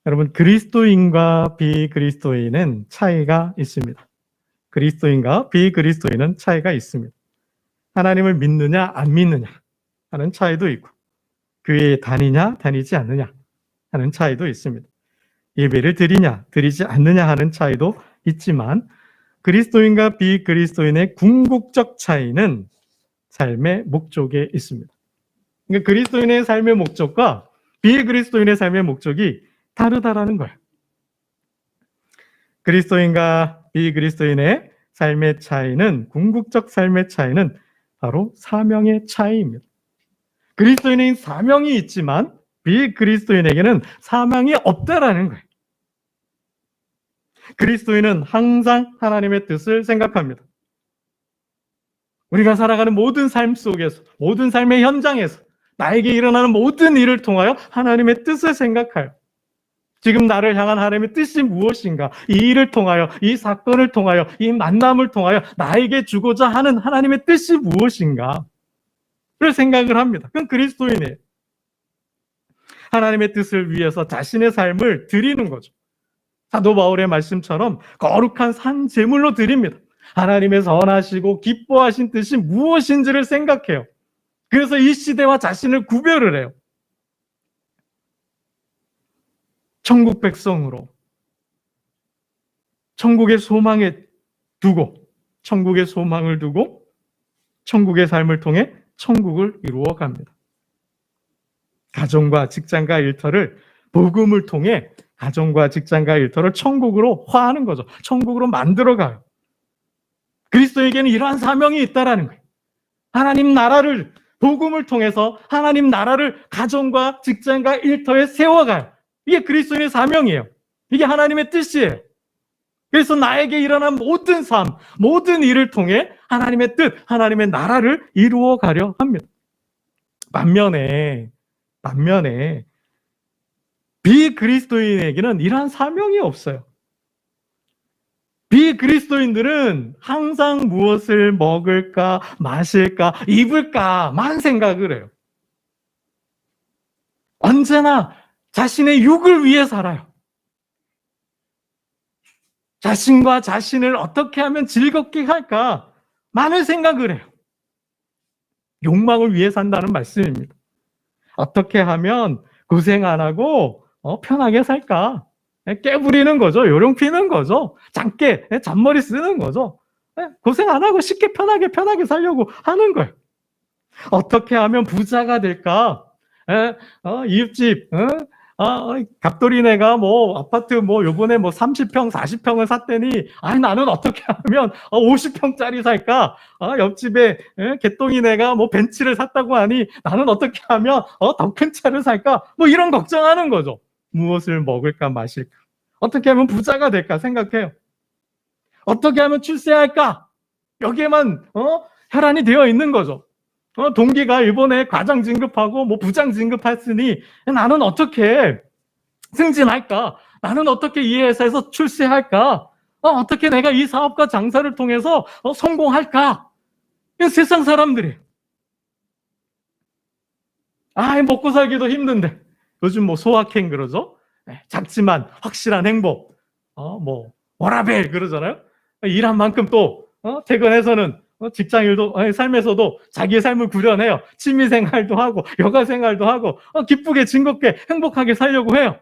여러분, 그리스도인과 비그리스도인은 차이가 있습니다. 그리스도인과 비그리스도인은 차이가 있습니다. 하나님을 믿느냐 안 믿느냐 하는 차이도 있고, 교회에 다니냐 다니지 않느냐 하는 차이도 있습니다. 예배를 드리냐 드리지 않느냐 하는 차이도 있지만, 그리스도인과 비그리스도인의 궁극적 차이는 삶의 목적에 있습니다. 그러니까 그리스도인의 삶의 목적과 비그리스도인의 삶의 목적이 다르다라는 거예요. 그리스도인과 비그리스도인의 삶의 차이는, 궁극적 삶의 차이는 바로 사명의 차이입니다. 그리스도인은 사명이 있지만 비그리스도인에게는 사명이 없다라는 거예요. 그리스도인은 항상 하나님의 뜻을 생각합니다. 우리가 살아가는 모든 삶 속에서, 모든 삶의 현장에서, 나에게 일어나는 모든 일을 통하여 하나님의 뜻을 생각해요. 지금 나를 향한 하나님의 뜻이 무엇인가? 이 일을 통하여, 이 사건을 통하여, 이 만남을 통하여 나에게 주고자 하는 하나님의 뜻이 무엇인가? 를 생각을 합니다. 그건 그리스도인이에요. 하나님의 뜻을 위해서 자신의 삶을 드리는 거죠. 사도 바울의 말씀처럼 거룩한 산 제물로 드립니다. 하나님의 선하시고 기뻐하신 뜻이 무엇인지를 생각해요. 그래서 이 시대와 자신을 구별을 해요. 천국 백성으로 천국의 소망을 두고 천국의 삶을 통해 천국을 이루어 갑니다. 가정과 직장과 일터를, 복음을 통해 가정과 직장과 일터를 천국으로 화하는 거죠. 천국으로 만들어가요. 그리스도에게는 이러한 사명이 있다라는 거예요. 하나님 나라를, 복음을 통해서 하나님 나라를 가정과 직장과 일터에 세워가요. 이게 그리스도인의 사명이에요. 이게 하나님의 뜻이에요. 그래서 나에게 일어난 모든 삶, 모든 일을 통해 하나님의 뜻, 하나님의 나라를 이루어 가려 합니다. 반면에 비그리스도인에게는 이러한 사명이 없어요. 비그리스도인들은 항상 무엇을 먹을까, 마실까, 입을까만 생각을 해요. 언제나 자신의 육을 위해 살아요. 자신과 자신을 어떻게 하면 즐겁게 할까 많은 생각을 해요. 욕망을 위해 산다는 말씀입니다. 어떻게 하면 고생 안 하고 편하게 살까? 깨부리는 거죠. 요령 피는 거죠. 작게 잔머리 쓰는 거죠. 고생 안 하고 쉽게 편하게 살려고 하는 거예요. 어떻게 하면 부자가 될까? 이웃집 갑돌이네가 아파트 요번에 30평 40평을 샀더니, 나는 어떻게 하면 50평짜리 살까? 옆집에 개똥이네가 벤츠를 샀다고 하니 나는 어떻게 하면 더 큰 차를 살까? 이런 걱정하는 거죠. 무엇을 먹을까 마실까? 어떻게 하면 부자가 될까 생각해요. 어떻게 하면 출세할까? 여기에만 혈안이 되어 있는 거죠. 동기가 이번에 과장 진급하고 부장 진급했으니 나는 어떻게 승진할까? 나는 어떻게 이 회사에서 출세할까? 어떻게 내가 이 사업과 장사를 통해서 성공할까? 이건 세상 사람들이에요. 먹고 살기도 힘든데 요즘 소확행 그러죠? 작지만 확실한 행복, 워라벨 그러잖아요. 일한 만큼 또 퇴근해서는 직장일도, 삶에서도 자기의 삶을 구려내요. 취미생활도 하고 여가생활도 하고 기쁘게 즐겁게 행복하게 살려고 해요.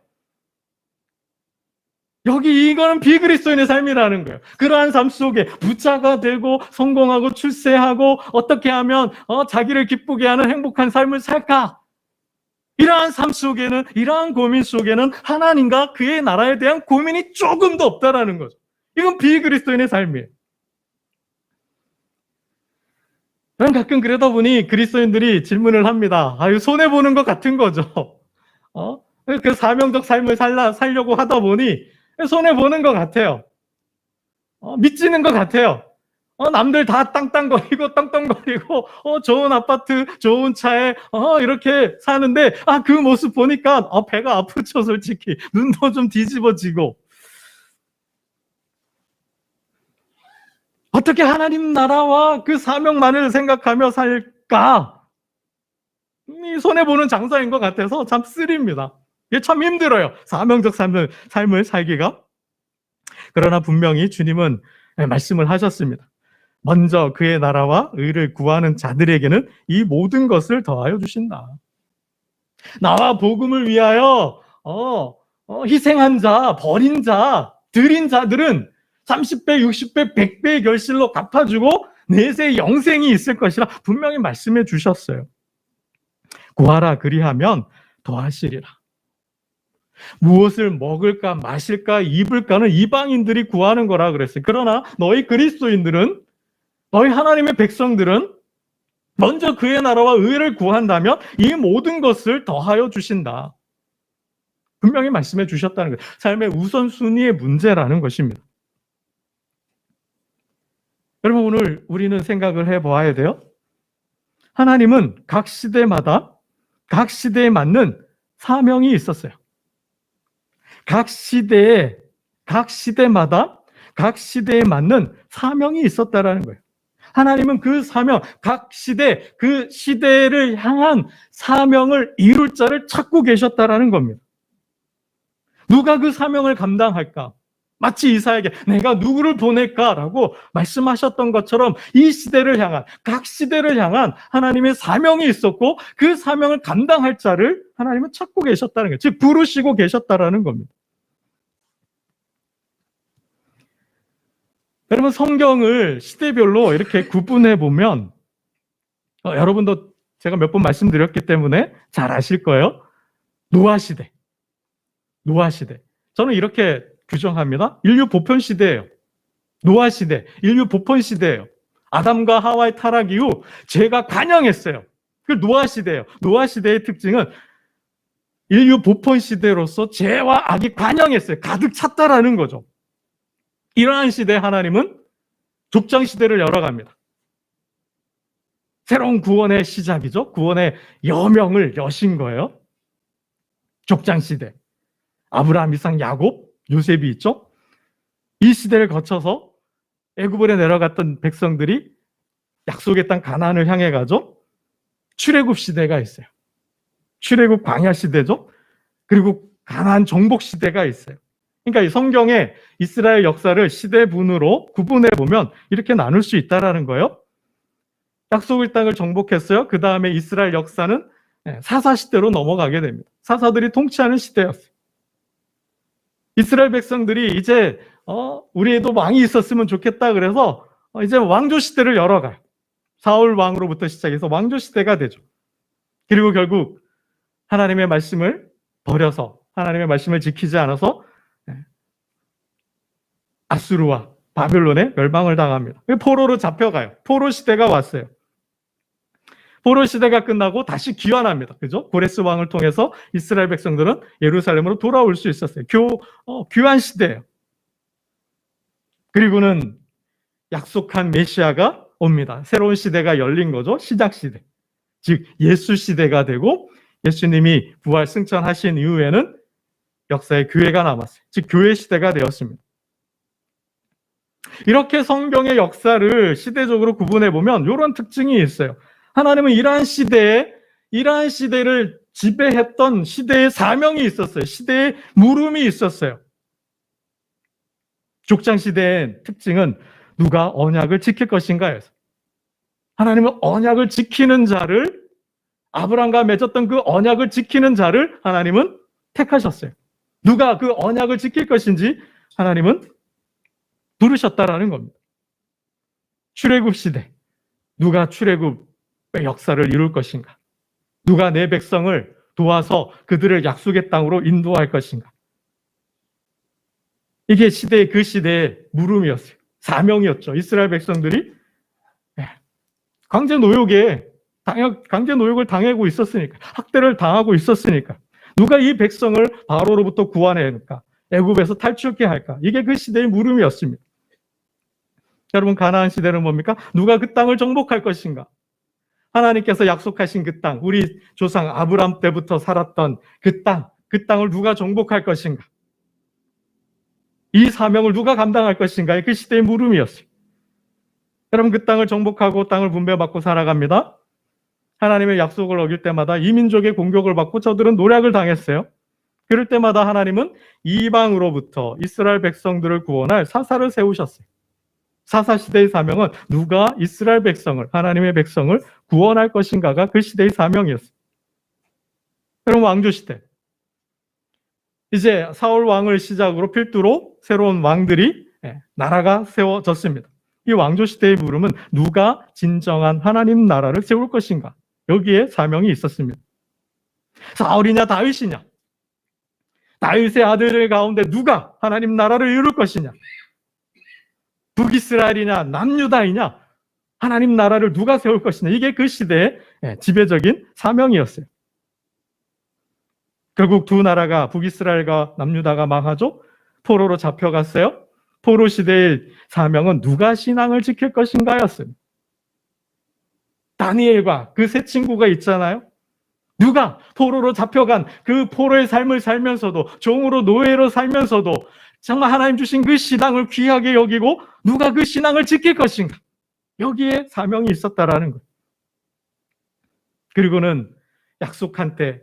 이거는 비그리스도인의 삶이라는 거예요. 그러한 삶 속에 부자가 되고 성공하고 출세하고 어떻게 하면 자기를 기쁘게 하는 행복한 삶을 살까? 이러한 삶 속에는, 이러한 고민 속에는 하나님과 그의 나라에 대한 고민이 조금도 없다라는 거죠. 이건 비그리스도인의 삶이에요. 저는 가끔 그러다 보니 그리스도인들이 질문을 합니다. 손해보는 것 같은 거죠. 그 사명적 삶을 살려고 하다 보니 손해보는 것 같아요. 미치는 것 같아요. 남들 다 땅땅거리고 떵떵거리고 좋은 아파트, 좋은 차에 이렇게 사는데 그 모습 보니까 배가 아프죠, 솔직히. 눈도 좀 뒤집어지고. 어떻게 하나님 나라와 그 사명만을 생각하며 살까? 손해보는 장사인 것 같아서 참 쓰립니다. 이게 참 힘들어요. 사명적 삶을 살기가. 그러나 분명히 주님은 말씀을 하셨습니다. 먼저 그의 나라와 의를 구하는 자들에게는 이 모든 것을 더하여 주신다. 나와 복음을 위하여 희생한 자, 버린 자, 드린 자들은 30배, 60배, 100배의 결실로 갚아주고 내세 영생이 있을 것이라 분명히 말씀해 주셨어요. 구하라 그리하면 더하시리라. 무엇을 먹을까 마실까 입을까는 이방인들이 구하는 거라 그랬어요. 그러나 너희 그리스도인들은, 너희 하나님의 백성들은 먼저 그의 나라와 의를 구한다면 이 모든 것을 더하여 주신다. 분명히 말씀해 주셨다는 거예요. 삶의 우선순위의 문제라는 것입니다. 여러분, 오늘 우리는 생각을 해보아야 돼요. 하나님은 각 시대마다 각 시대에 맞는 사명이 있었어요. 각 시대마다 각 시대에 맞는 사명이 있었다라는 거예요. 하나님은 그 사명, 각 시대, 그 시대를 향한 사명을 이룰 자를 찾고 계셨다라는 겁니다. 누가 그 사명을 감당할까? 마치 이사야에게 내가 누구를 보낼까라고 말씀하셨던 것처럼 이 시대를 향한, 각 시대를 향한 하나님의 사명이 있었고 그 사명을 감당할 자를 하나님은 찾고 계셨다는 거예요. 즉 부르시고 계셨다라는 겁니다. 여러분, 성경을 시대별로 이렇게 구분해 보면 여러분도 제가 몇 번 말씀드렸기 때문에 잘 아실 거예요. 노아 시대. 저는 이렇게 규정합니다. 인류 보편 시대예요. 노아 시대, 인류 보편 시대예요. 아담과 하와의 타락 이후 죄가 관영했어요. 그 노아 시대예요. 노아 시대의 특징은 인류 보편 시대로서 죄와 악이 관영했어요. 가득 찼다라는 거죠. 이러한 시대에 하나님은 족장 시대를 열어갑니다. 새로운 구원의 시작이죠. 구원의 여명을 여신 거예요. 족장 시대. 아브라함, 이삭, 야곱, 요셉이 있죠. 이 시대를 거쳐서 애굽으로 내려갔던 백성들이 약속의 땅 가나안을 향해 가죠. 출애굽 시대가 있어요. 출애굽 광야 시대죠. 그리고 가나안 정복 시대가 있어요. 그러니까 이 성경의 이스라엘 역사를 시대분으로 구분해 보면 이렇게 나눌 수 있다라는 거예요. 약속의 땅을 정복했어요. 그 다음에 이스라엘 역사는 사사 시대로 넘어가게 됩니다. 사사들이 통치하는 시대였어요. 이스라엘 백성들이 이제 우리에도 왕이 있었으면 좋겠다 그래서 이제 왕조 시대를 열어가요. 사울 왕으로부터 시작해서 왕조 시대가 되죠. 그리고 결국 하나님의 말씀을 버려서 하나님의 말씀을 지키지 않아서 아수르와 바벨론에 멸망을 당합니다. 포로로 잡혀가요. 포로 시대가 왔어요. 포로 시대가 끝나고 다시 귀환합니다. 그죠? 고레스 왕을 통해서 이스라엘 백성들은 예루살렘으로 돌아올 수 있었어요. 귀환 시대예요. 그리고는 약속한 메시아가 옵니다. 새로운 시대가 열린 거죠. 시작 시대. 즉 예수 시대가 되고 예수님이 부활 승천하신 이후에는 역사의 교회가 남았어요. 즉 교회 시대가 되었습니다. 이렇게 성경의 역사를 시대적으로 구분해 보면 이런 특징이 있어요. 하나님은 이러한 시대를 지배했던 시대의 사명이 있었어요. 시대의 물음이 있었어요. 족장 시대의 특징은 누가 언약을 지킬 것인가였어요. 하나님은 언약을 지키는 자를, 아브라함과 맺었던 그 언약을 지키는 자를 하나님은 택하셨어요. 누가 그 언약을 지킬 것인지 하나님은 부르셨다라는 겁니다. 출애굽 시대, 누가 출애굽의 역사를 이룰 것인가? 누가 내 백성을 도와서 그들을 약속의 땅으로 인도할 것인가? 이게 그 시대의 물음이었어요. 사명이었죠. 이스라엘 백성들이 강제 노역을 당하고 있었으니까, 학대를 당하고 있었으니까, 누가 이 백성을 바로로부터 구원해낼까? 애굽에서 탈출케 할까? 이게 그 시대의 물음이었습니다. 여러분, 가나안 시대는 뭡니까? 누가 그 땅을 정복할 것인가? 하나님께서 약속하신 그 땅, 우리 조상 아브라함 때부터 살았던 그 땅을 누가 정복할 것인가? 이 사명을 누가 감당할 것인가? 그 시대의 물음이었어요. 여러분, 그 땅을 정복하고 땅을 분배받고 살아갑니다. 하나님의 약속을 어길 때마다 이민족의 공격을 받고 저들은 노략을 당했어요. 그럴 때마다 하나님은 이방으로부터 이스라엘 백성들을 구원할 사사를 세우셨어요. 사사 시대의 사명은 누가 이스라엘 백성을, 하나님의 백성을 구원할 것인가가 그 시대의 사명이었어요. 그럼 왕조 시대, 이제 사울 왕을 시작으로 필두로 새로운 왕들이, 나라가 세워졌습니다. 이 왕조 시대의 물음은 누가 진정한 하나님 나라를 세울 것인가, 여기에 사명이 있었습니다. 사울이냐 다윗이냐, 다윗의 아들들 가운데 누가 하나님 나라를 이룰 것이냐, 북이스라엘이냐 남유다이냐, 하나님 나라를 누가 세울 것이냐, 이게 그 시대의 지배적인 사명이었어요. 결국 두 나라가, 북이스라엘과 남유다가 망하죠. 포로로 잡혀갔어요. 포로 시대의 사명은 누가 신앙을 지킬 것인가였어요. 다니엘과 그 세 친구가 있잖아요. 누가 포로로 잡혀간 그 포로의 삶을 살면서도, 종으로 노예로 살면서도 정말 하나님 주신 그 신앙을 귀하게 여기고 누가 그 신앙을 지킬 것인가, 여기에 사명이 있었다라는 거예요. 그리고는 약속한 때,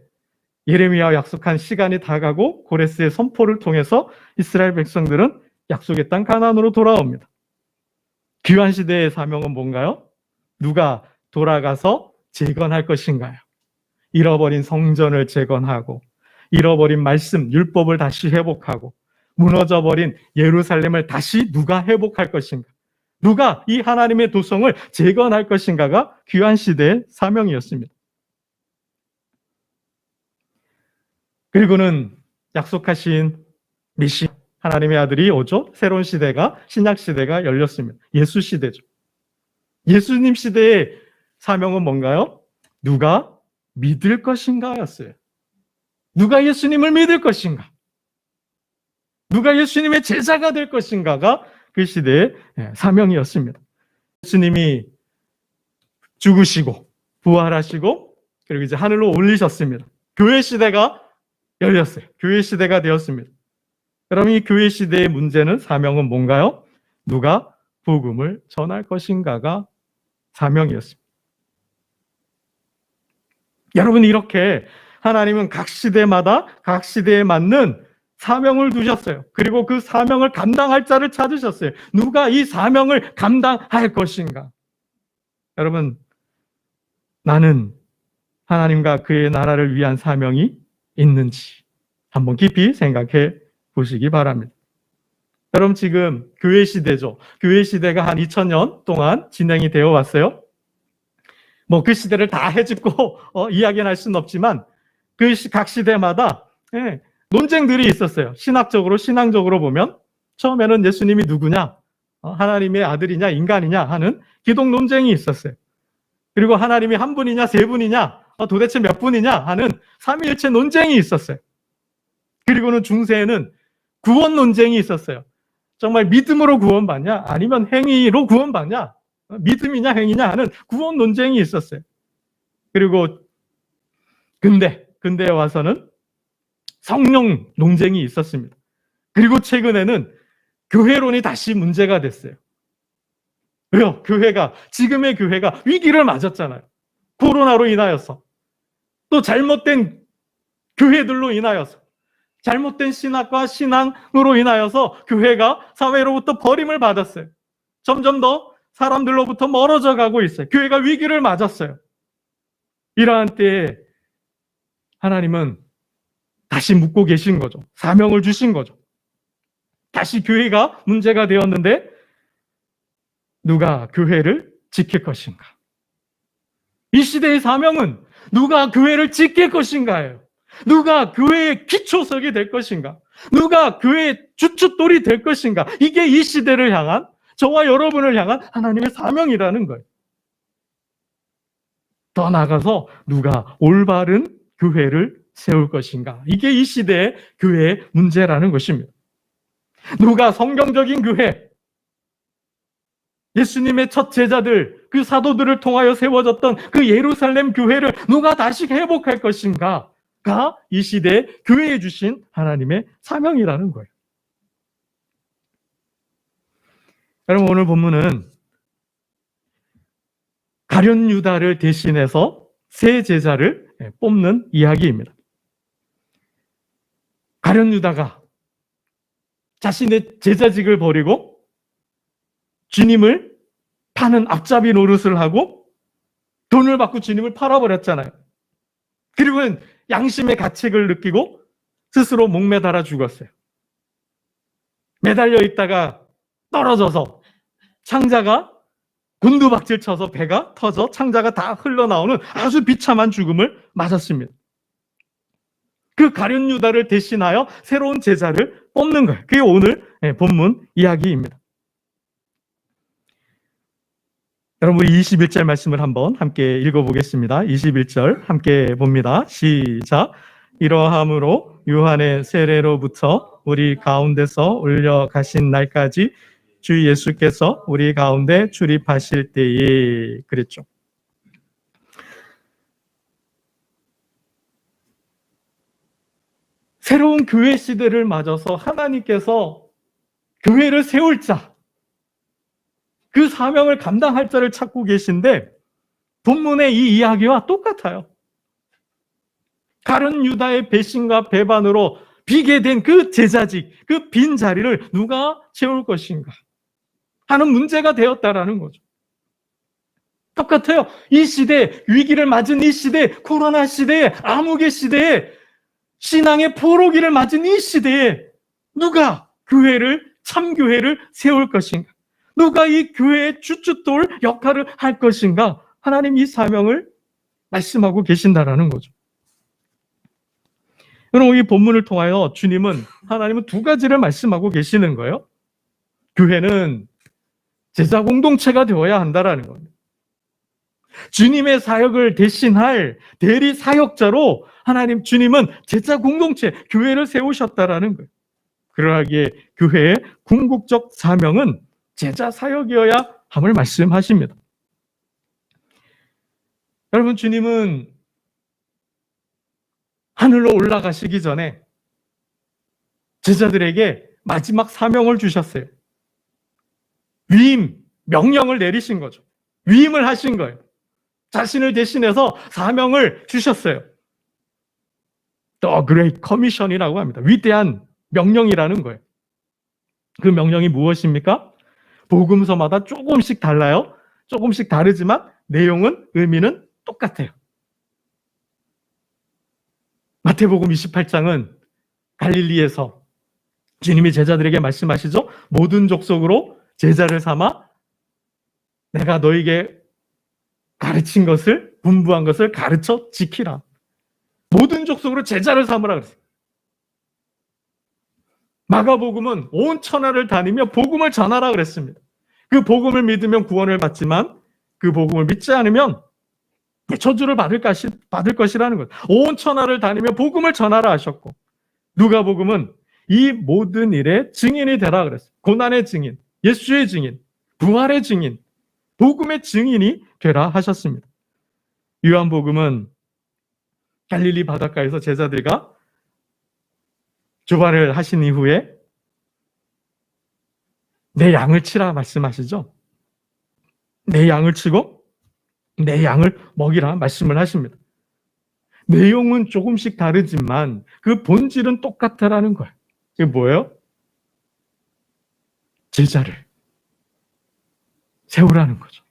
예레미야와 약속한 시간이 다가고 고레스의 선포를 통해서 이스라엘 백성들은 약속의 땅 가나안으로 돌아옵니다. 귀환 시대의 사명은 뭔가요? 누가 돌아가서 재건할 것인가요? 잃어버린 성전을 재건하고, 잃어버린 말씀, 율법을 다시 회복하고, 무너져버린 예루살렘을 다시 누가 회복할 것인가, 누가 이 하나님의 도성을 재건할 것인가가 귀환 시대의 사명이었습니다. 그리고는 약속하신 메시아, 하나님의 아들이 오죠. 새로운 시대가, 신약 시대가 열렸습니다. 예수 시대죠. 예수님 시대의 사명은 뭔가요? 누가 믿을 것인가였어요. 누가 예수님을 믿을 것인가, 누가 예수님의 제자가 될 것인가가 그 시대의 사명이었습니다. 예수님이 죽으시고 부활하시고 그리고 이제 하늘로 올리셨습니다. 교회 시대가 열렸어요. 교회 시대가 되었습니다. 그럼 이 교회 시대의 문제는, 사명은 뭔가요? 누가 복음을 전할 것인가가 사명이었습니다. 여러분, 이렇게 하나님은 각 시대마다 각 시대에 맞는 사명을 두셨어요. 그리고 그 사명을 감당할 자를 찾으셨어요. 누가 이 사명을 감당할 것인가? 여러분, 나는 하나님과 그의 나라를 위한 사명이 있는지 한번 깊이 생각해 보시기 바랍니다. 여러분, 지금 교회 시대죠. 교회 시대가 한 2000년 동안 진행이 되어 왔어요. 그 시대를 다 헤집고 이야기할 수는 없지만 그 각 시대마다 논쟁들이 있었어요. 신학적으로, 신앙적으로 보면 처음에는 예수님이 누구냐, 하나님의 아들이냐 인간이냐 하는 기독 논쟁이 있었어요. 그리고 하나님이 한 분이냐 세 분이냐, 도대체 몇 분이냐 하는 삼위일체 논쟁이 있었어요. 그리고는 중세에는 구원 논쟁이 있었어요. 정말 믿음으로 구원받냐 아니면 행위로 구원받냐, 믿음이냐 행위냐 하는 구원 논쟁이 있었어요. 그리고 근대에 와서는 성령 논쟁이 있었습니다. 그리고 최근에는 교회론이 다시 문제가 됐어요. 왜요? 지금의 교회가 위기를 맞았잖아요. 코로나로 인하여서, 또 잘못된 교회들로 인하여서, 잘못된 신학과 신앙으로 인하여서 교회가 사회로부터 버림을 받았어요. 점점 더 사람들로부터 멀어져 가고 있어요. 교회가 위기를 맞았어요. 이러한 때에 하나님은 다시 묻고 계신 거죠. 사명을 주신 거죠. 다시 교회가 문제가 되었는데 누가 교회를 지킬 것인가? 이 시대의 사명은 누가 교회를 지킬 것인가예요. 누가 교회의 기초석이 될 것인가? 누가 교회의 주춧돌이 될 것인가? 이게 이 시대를 향한, 저와 여러분을 향한 하나님의 사명이라는 거예요. 더 나아가서 누가 올바른 교회를 세울 것인가? 이게 이 시대의 교회의 문제라는 것입니다. 누가 성경적인 교회, 예수님의 첫 제자들, 그 사도들을 통하여 세워졌던 그 예루살렘 교회를 누가 다시 회복할 것인가가 이 시대에 교회에 주신 하나님의 사명이라는 거예요. 여러분, 오늘 본문은 가룟 유다를 대신해서 새 제자를 뽑는 이야기입니다. 가룟 유다가 자신의 제자직을 버리고 주님을 파는 앞잡이 노릇을 하고 돈을 받고 주님을 팔아버렸잖아요. 그리고는 양심의 가책을 느끼고 스스로 목매달아 죽었어요. 매달려 있다가 떨어져서 창자가 곤두박질 쳐서 배가 터져 창자가 다 흘러나오는 아주 비참한 죽음을 맞았습니다. 그 가룟 유다를 대신하여 새로운 제자를 뽑는 거예요. 그게 오늘 본문 이야기입니다. 여러분, 우리 21절 말씀을 한번 함께 읽어보겠습니다. 21절 함께 봅니다. 시작. 이러함으로 유한의 세례로부터 우리 가운데서 올려가신 날까지 주 예수께서 우리 가운데 출입하실 때에 그랬죠. 새로운 교회 시대를 맞아서 하나님께서 교회를 세울 자, 그 사명을 감당할 자를 찾고 계신데 본문의 이 이야기와 똑같아요. 가룟 유다의 배신과 배반으로 비게 된 그 제자직, 그 빈 자리를 누가 채울 것인가 하는 문제가 되었다라는 거죠. 똑같아요. 이 시대, 위기를 맞은 이 시대, 코로나 시대에, 암흑의 시대에, 신앙의 포로기를 맞은 이 시대에 누가 교회를, 참교회를 세울 것인가? 누가 이 교회의 주춧돌 역할을 할 것인가? 하나님 이 사명을 말씀하고 계신다라는 거죠. 여러분, 이 본문을 통하여 하나님은 두 가지를 말씀하고 계시는 거예요. 교회는 제자 공동체가 되어야 한다라는 겁니다. 주님의 사역을 대신할 대리 사역자로 주님은 제자 공동체, 교회를 세우셨다라는 거예요. 그러하기에 교회의 궁극적 사명은 제자 사역이어야 함을 말씀하십니다. 여러분, 주님은 하늘로 올라가시기 전에 제자들에게 마지막 사명을 주셨어요. 위임, 명령을 내리신 거죠. 위임을 하신 거예요. 자신을 대신해서 사명을 주셨어요. The Great Commission이라고 합니다. 위대한 명령이라는 거예요. 그 명령이 무엇입니까? 복음서마다 조금씩 달라요. 조금씩 다르지만 내용은, 의미는 똑같아요. 마태복음 28장은 갈릴리에서 주님이 제자들에게 말씀하시죠. 모든 족속으로 제자를 삼아 내가 너에게 가르친 것을, 분부한 것을 가르쳐 지키라. 모든 족속으로 제자를 삼으라 그랬어요. 마가복음은 온 천하를 다니며 복음을 전하라 그랬습니다. 그 복음을 믿으면 구원을 받지만 그 복음을 믿지 않으면 저주를 받을 것이라는 것. 온 천하를 다니며 복음을 전하라 하셨고, 누가복음은 이 모든 일의 증인이 되라 그랬어요. 고난의 증인, 예수의 증인, 부활의 증인, 복음의 증인이 되라 하셨습니다. 요한복음은 갈릴리 바닷가에서 제자들과 조반을 하신 이후에 내 양을 치라 말씀하시죠. 내 양을 치고 내 양을 먹이라 말씀을 하십니다. 내용은 조금씩 다르지만 그 본질은 똑같다라는 거예요. 이게 뭐예요? 제자를 세우라는 거죠.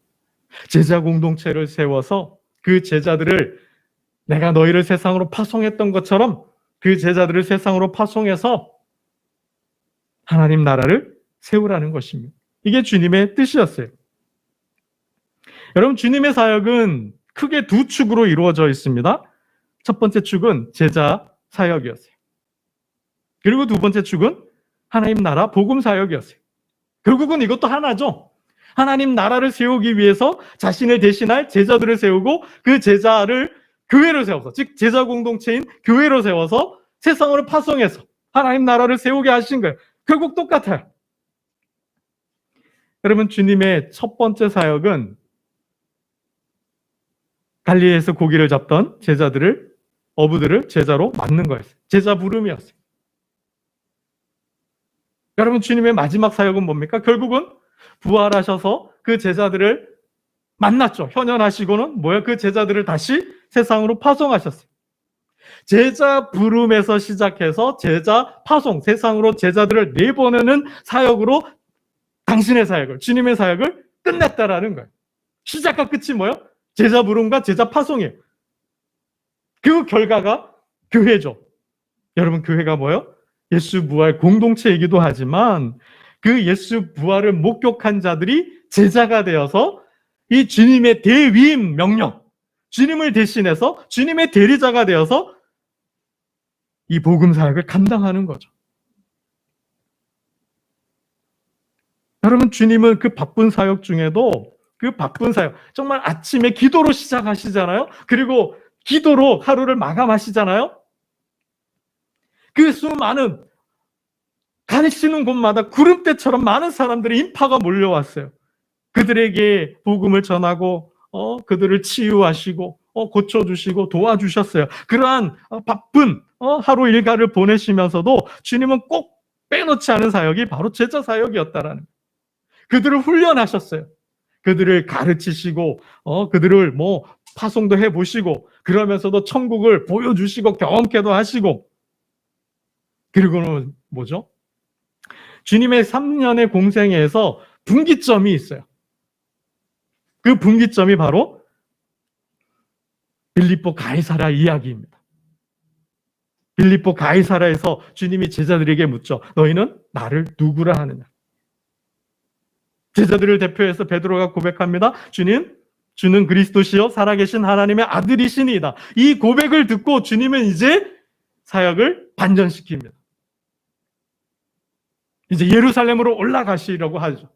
제자 공동체를 세워서 그 제자들을 내가 너희를 세상으로 파송했던 것처럼 그 제자들을 세상으로 파송해서 하나님 나라를 세우라는 것입니다. 이게 주님의 뜻이었어요. 여러분, 주님의 사역은 크게 두 축으로 이루어져 있습니다. 첫 번째 축은 제자 사역이었어요. 그리고 두 번째 축은 하나님 나라 복음 사역이었어요. 결국은 이것도 하나죠. 하나님 나라를 세우기 위해서 자신을 대신할 제자들을 세우고 그 제자를 교회로 세워서, 즉 제자 공동체인 교회로 세워서 세상으로 파송해서 하나님 나라를 세우게 하신 거예요. 결국 똑같아요. 여러분, 주님의 첫 번째 사역은 갈릴리에서 고기를 잡던 어부들을 제자로 맡는 거였어요. 제자 부름이었어요. 여러분, 주님의 마지막 사역은 뭡니까? 결국은 부활하셔서 그 제자들을 만났죠. 현현하시고는 그 제자들을 다시 세상으로 파송하셨어요. 제자 부름에서 시작해서 제자 파송, 세상으로 제자들을 내보내는 사역으로 당신의 사역을, 주님의 사역을 끝냈다라는 거예요. 시작과 끝이 뭐예요? 제자 부름과 제자 파송이에요. 그 결과가 교회죠. 여러분, 교회가 뭐예요? 예수 부활 공동체이기도 하지만 그 예수 부활을 목격한 자들이 제자가 되어서 이 주님의 대위임 명령, 주님을 대신해서 주님의 대리자가 되어서 이 복음 사역을 감당하는 거죠. 여러분, 주님은 그 바쁜 사역 중에도 그 바쁜 사역, 정말 아침에 기도로 시작하시잖아요. 그리고 기도로 하루를 마감하시잖아요. 그 수많은 가시는 곳마다 구름대처럼 많은 사람들의 인파가 몰려왔어요. 그들에게 복음을 전하고 그들을 치유하시고 고쳐주시고 도와주셨어요. 그러한 바쁜 하루 일과를 보내시면서도 주님은 꼭 빼놓지 않은 사역이 바로 제자 사역이었다라는 거예요. 그들을 훈련하셨어요. 그들을 가르치시고 그들을 파송도 해보시고 그러면서도 천국을 보여주시고 경험케도 하시고, 그리고는 뭐죠? 주님의 3년의 공생애에서 분기점이 있어요. 그 분기점이 바로 빌립보 가이사랴 이야기입니다. 빌립보 가이사랴에서 주님이 제자들에게 묻죠. 너희는 나를 누구라 하느냐? 제자들을 대표해서 베드로가 고백합니다. 주는 그리스도시요 살아계신 하나님의 아들이시니이다. 이 고백을 듣고 주님은 이제 사역을 반전시킵니다. 이제 예루살렘으로 올라가시려고 하죠.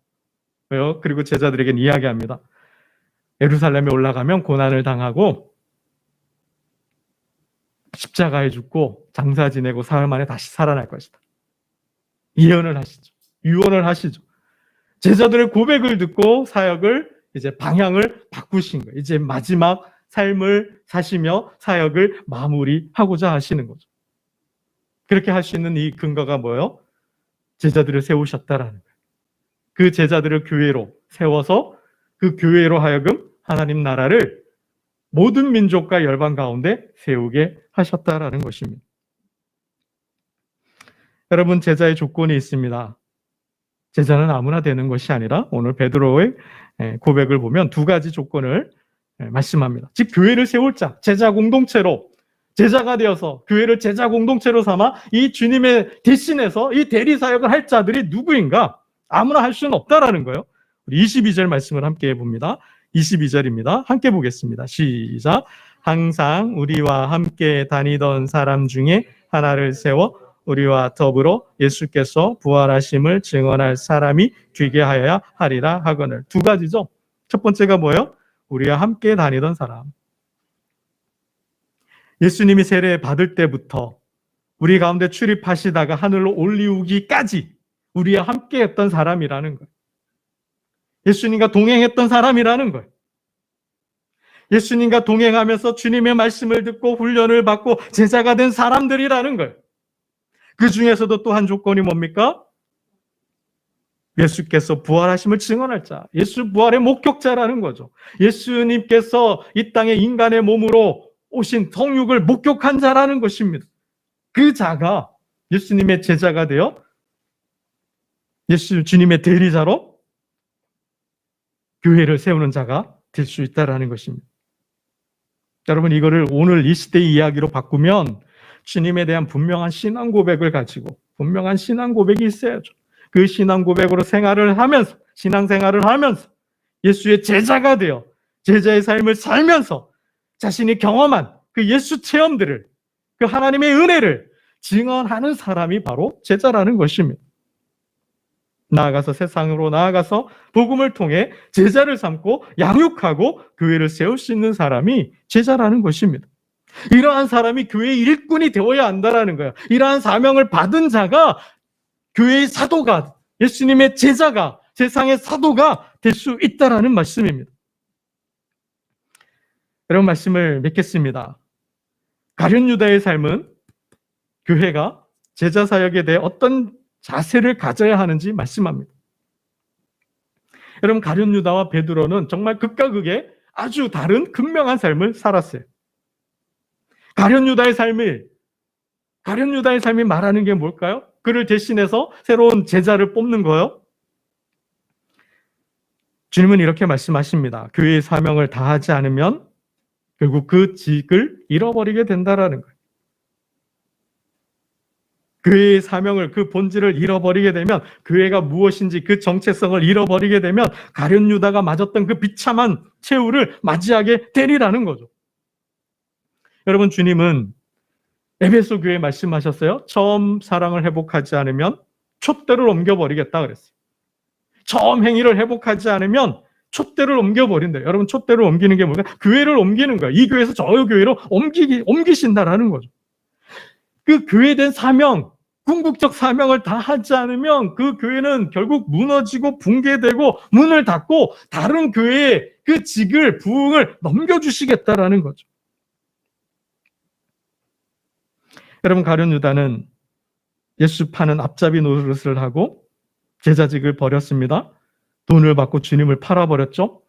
왜요? 그리고 제자들에게는 이야기합니다. 예루살렘에 올라가면 고난을 당하고 십자가에 죽고 장사 지내고 사흘 만에 다시 살아날 것이다. 예언을 하시죠. 유언을 하시죠. 제자들의 고백을 듣고 사역을 이제 방향을 바꾸신 거예요. 이제 마지막 삶을 사시며 사역을 마무리하고자 하시는 거죠. 그렇게 할 수 있는 이 근거가 뭐예요? 제자들을 세우셨다라는 거예요. 그 제자들을 교회로 세워서 그 교회로 하여금 하나님 나라를 모든 민족과 열방 가운데 세우게 하셨다라는 것입니다. 여러분, 제자의 조건이 있습니다. 제자는 아무나 되는 것이 아니라 오늘 베드로의 고백을 보면 두 가지 조건을 말씀합니다. 즉, 교회를 세울 자, 제자 공동체로 제자가 되어서 교회를 제자 공동체로 삼아 이 주님의 대신해서 이 대리 사역을 할 자들이 누구인가? 아무나 할 수는 없다라는 거예요. 우리 22절 말씀을 함께 해봅니다. 22절입니다. 함께 보겠습니다. 시작. 항상 우리와 함께 다니던 사람 중에 하나를 세워 우리와 더불어 예수께서 부활하심을 증언할 사람이 되게 하여야 하리라 하거늘. 두 가지죠. 첫 번째가 뭐예요? 우리와 함께 다니던 사람. 예수님이 세례 받을 때부터 우리 가운데 출입하시다가 하늘로 올리우기까지 우리와 함께 했던 사람이라는 거예요. 예수님과 동행했던 사람이라는 거예요. 예수님과 동행하면서 주님의 말씀을 듣고 훈련을 받고 제자가 된 사람들이라는 거예요. 그 중에서도 또 한 조건이 뭡니까? 예수께서 부활하심을 증언할 자, 예수 부활의 목격자라는 거죠. 예수님께서 이 땅에 인간의 몸으로 오신 성육을 목격한 자라는 것입니다. 그 자가 예수님의 제자가 되어 주님의 대리자로 교회를 세우는 자가 될 수 있다는 것입니다. 여러분, 이거를 오늘 이 시대의 이야기로 바꾸면 주님에 대한 분명한 신앙 고백을 가지고 분명한 신앙 고백이 있어야죠. 그 신앙 고백으로 생활을 하면서, 신앙생활을 하면서 예수의 제자가 되어 제자의 삶을 살면서 자신이 경험한 그 예수 체험들을, 그 하나님의 은혜를 증언하는 사람이 바로 제자라는 것입니다. 나아가서 세상으로 나아가서 복음을 통해 제자를 삼고 양육하고 교회를 세울 수 있는 사람이 제자라는 것입니다. 이러한 사람이 교회의 일꾼이 되어야 한다는 거예요. 이러한 사명을 받은 자가 교회의 사도가, 예수님의 제자가, 세상의 사도가 될 수 있다는 말씀입니다. 여러분, 말씀을 맺겠습니다. 가룟 유다의 삶은 교회가 제자 사역에 대해 어떤 자세를 가져야 하는지 말씀합니다. 여러분, 가룟 유다와 베드로는 정말 극과 극의 아주 다른 극명한 삶을 살았어요. 가룟 유다의 삶이 말하는 게 뭘까요? 그를 대신해서 새로운 제자를 뽑는 거요. 주님은 이렇게 말씀하십니다. 교회의 사명을 다하지 않으면 결국 그 직을 잃어버리게 된다라는 거예요. 교회의 사명을, 그 본질을 잃어버리게 되면, 교회가 무엇인지 그 정체성을 잃어버리게 되면 가룟 유다가 맞았던 그 비참한 최후를 맞이하게 되리라는 거죠. 여러분, 주님은 에베소 교회에 말씀하셨어요. 처음 사랑을 회복하지 않으면 촛대를 옮겨버리겠다 그랬어요. 처음 행위를 회복하지 않으면 촛대를 옮겨버린다. 여러분, 촛대를 옮기는 게 뭘까요? 교회를 옮기는 거예요. 이 교회에서 저 교회로 옮기신다라는 거죠. 그 교회된 사명, 궁극적 사명을 다 하지 않으면 그 교회는 결국 무너지고 붕괴되고 문을 닫고 다른 교회에 그 직을, 부흥을 넘겨주시겠다라는 거죠. 여러분, 가룟 유다는 예수 파는 앞잡이 노릇을 하고 제자직을 버렸습니다. 돈을 받고 주님을 팔아버렸죠.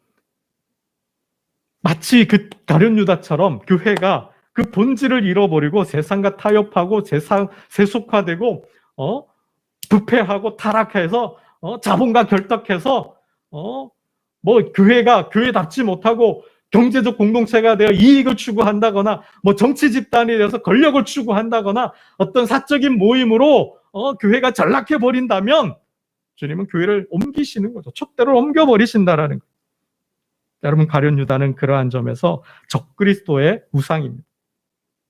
마치 그 가룟 유다처럼 교회가 그 본질을 잃어버리고 세상과 타협하고 세속화되고 부패하고 타락해서 자본과 결탁해서 교회가 교회답지 못하고 경제적 공동체가 되어 이익을 추구한다거나 정치 집단이 되어서 권력을 추구한다거나 어떤 사적인 모임으로 교회가 전락해 버린다면 주님은 교회를 옮기시는 거죠. 촛대를 옮겨버리신다라는 거예요. 여러분, 가룟 유다는 그러한 점에서 적그리스도의 우상입니다.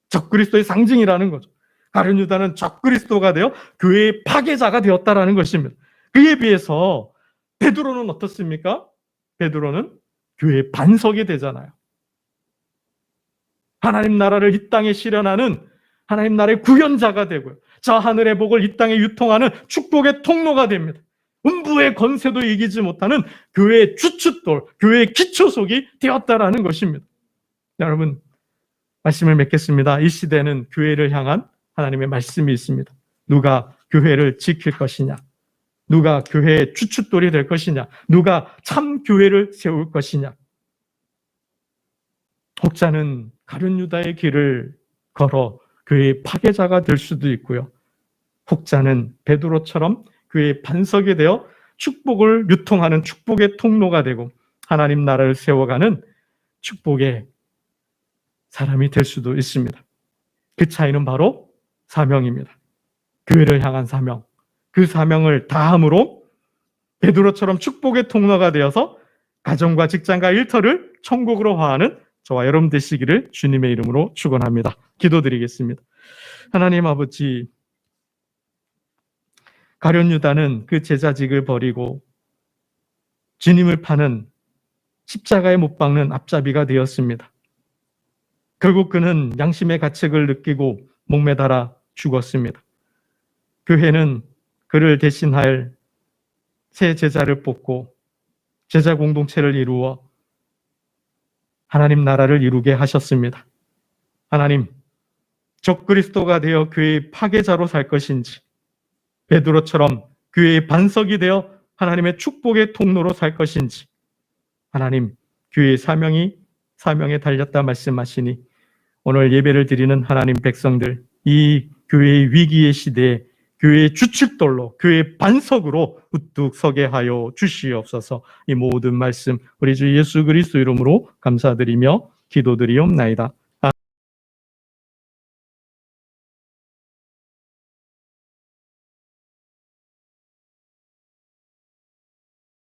적그리스도의 상징이라는 거죠. 가룟 유다는 적그리스도가 되어 교회의 파괴자가 되었다라는 것입니다. 그에 비해서 베드로는 어떻습니까? 베드로는 교회의 반석이 되잖아요. 하나님 나라를 이 땅에 실현하는 하나님 나라의 구현자가 되고요. 저 하늘의 복을 이 땅에 유통하는 축복의 통로가 됩니다. 음부의 권세도 이기지 못하는 교회의 주춧돌, 교회의 기초석이 되었다라는 것입니다. 여러분, 말씀을 맺겠습니다. 이 시대는 교회를 향한 하나님의 말씀이 있습니다. 누가 교회를 지킬 것이냐? 누가 교회의 주춧돌이 될 것이냐? 누가 참 교회를 세울 것이냐? 혹자는 가룟 유다의 길을 걸어 교회의 파괴자가 될 수도 있고요. 혹자는 베드로처럼 교회의 반석이 되어 축복을 유통하는 축복의 통로가 되고 하나님 나라를 세워가는 축복의 사람이 될 수도 있습니다. 그 차이는 바로 사명입니다. 교회를 향한 사명. 그 사명을 다함으로 베드로처럼 축복의 통로가 되어서 가정과 직장과 일터를 천국으로 화하는 저와 여러분 되시기를 주님의 이름으로 축원합니다. 기도드리겠습니다. 하나님 아버지, 가룟 유다는 그 제자직을 버리고 주님을 파는 십자가에 못 박는 앞잡이가 되었습니다. 결국 그는 양심의 가책을 느끼고 목매달아 죽었습니다. 교회는 그를 대신할 새 제자를 뽑고 제자 공동체를 이루어 하나님 나라를 이루게 하셨습니다. 하나님, 적그리스도가 되어 교회의 파괴자로 살 것인지 베드로처럼 교회의 반석이 되어 하나님의 축복의 통로로 살 것인지 하나님, 교회의 사명에 달렸다 말씀하시니 오늘 예배를 드리는 하나님 백성들, 이 교회의 위기의 시대에 교회의 주춧돌로, 교회의 반석으로 우뚝 서게 하여 주시옵소서. 이 모든 말씀 우리 주 예수 그리스도 이름으로 감사드리며 기도드리옵나이다.